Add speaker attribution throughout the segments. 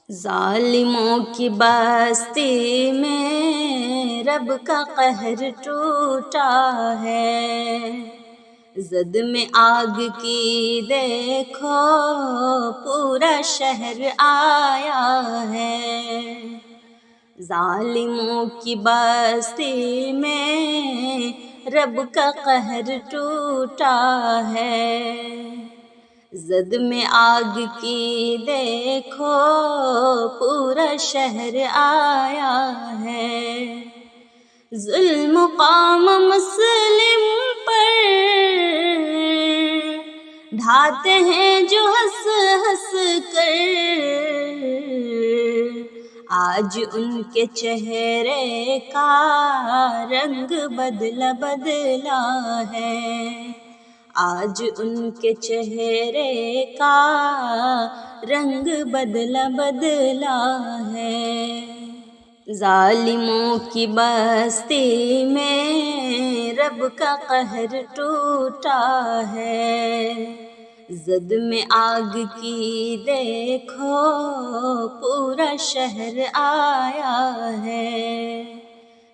Speaker 1: ظالموں کی بستی میں رب کا قہر ٹوٹا ہے، زد میں آگ کی دیکھو پورا شہر آیا ہے۔ ظالموں کی بستی میں رب کا قہر ٹوٹا ہے، زد میں آگ کی دیکھو پورا شہر آیا ہے۔ ظلم قوم مسلم پر ڈھاتے ہیں جو ہنس ہنس کر، آج ان کے چہرے کا رنگ بدلا بدلا ہے، آج ان کے چہرے کا رنگ بدلا بدلا ہے۔ ظالموں کی بستی میں رب کا قہر ٹوٹا ہے، زد میں آگ کی دیکھو پورا شہر آیا ہے۔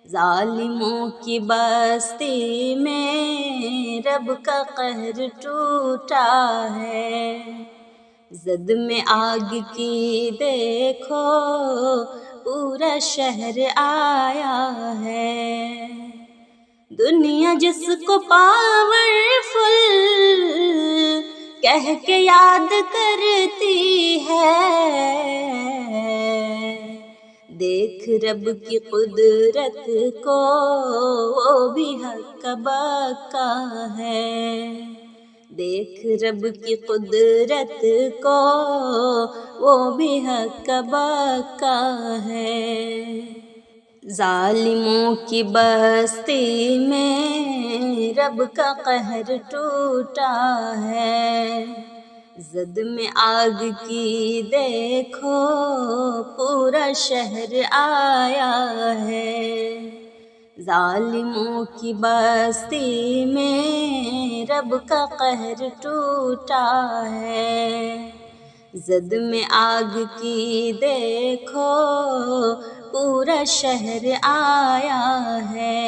Speaker 1: ظالموں کی بستی میں رب کا قہر ٹوٹا ہے، زد میں آگ کی دیکھو پورا شہر آیا ہے۔ دنیا جس کو پاورفل کہہ کے یاد کرتی ہے، دیکھ رب کی قدرت کو وہ بھی ہکا بکا ہے، دیکھ رب کی قدرت کو وہ بھی ہکا بکا ہے۔ ظالموں کی بستی میں رب کا قہر ٹوٹا ہے، زد میں آگ کی دیکھو پورا شہر آیا ہے۔ ظالموں کی بستی میں رب کا قہر ٹوٹا ہے، زد میں آگ کی دیکھو پورا شہر آیا ہے۔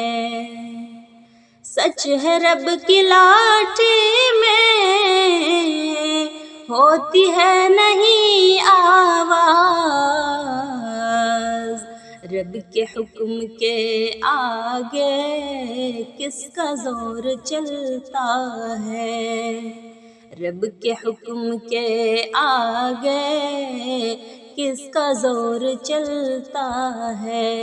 Speaker 1: سچ ہے رب کی لاٹھی میں ہوتی ہے نہیں آواز، رب کے حکم کے آگے کس کا زور چلتا ہے، رب کے حکم کے آگے کس کا زور چلتا ہے۔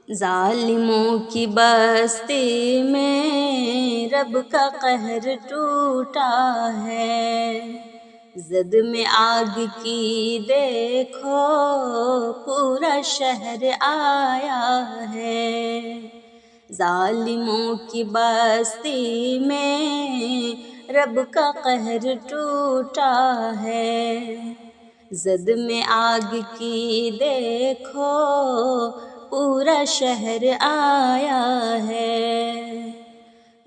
Speaker 1: ظالموں کی بستی میں رب کا قہر ٹوٹا ہے، زد میں آگ کی دیکھو پورا شہر آیا ہے۔ ظالموں کی بستی میں رب کا قہر ٹوٹا ہے، زد میں آگ کی دیکھو پورا شہر آیا ہے۔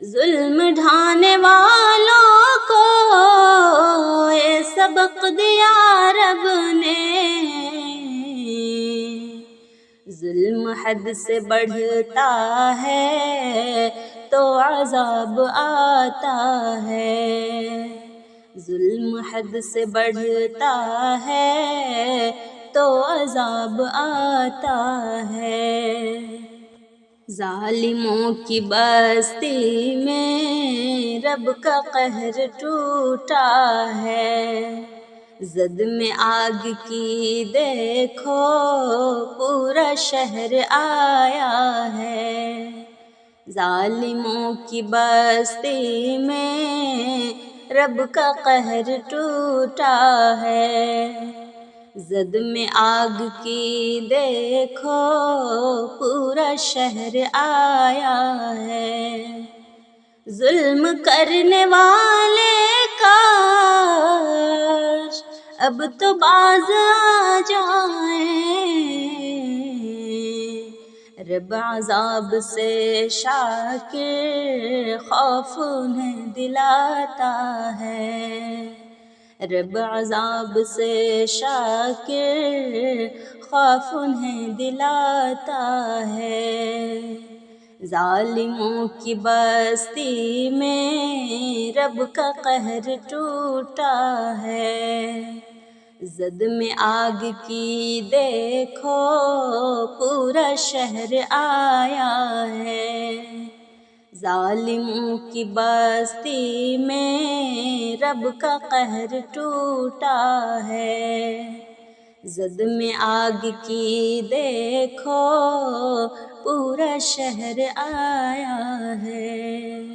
Speaker 1: ظلم ڈھانے والوں کو یہ سبق دیا رب نے، ظلم حد سے بڑھتا ہے تو عذاب آتا ہے، ظلم حد سے بڑھتا ہے تو عذاب آتا ہے۔ ظالموں کی بستی میں رب کا قہر ٹوٹا ہے، زد میں آگ کی دیکھو پورا شہر آیا ہے۔ ظالموں کی بستی میں رب کا قہر ٹوٹا ہے، زد میں آگ کی دیکھو پورا شہر آیا ہے۔ ظلم کرنے والے کاش اب تو باز آ جائیں، رب عذاب سے شاکر خوف انہیں دلاتا ہے، رب عذاب سے شاکر خوف انہیں دلاتا ہے، ظالموں کی بستی میں رب کا قہر ٹوٹا ہے، زد میں آگ کی دیکھو پورا شہر آیا ہے، ظالموں کی بستی میں رب کا قہر ٹوٹا ہے، زد میں آگ کی دیکھو پورا شہر آیا ہے۔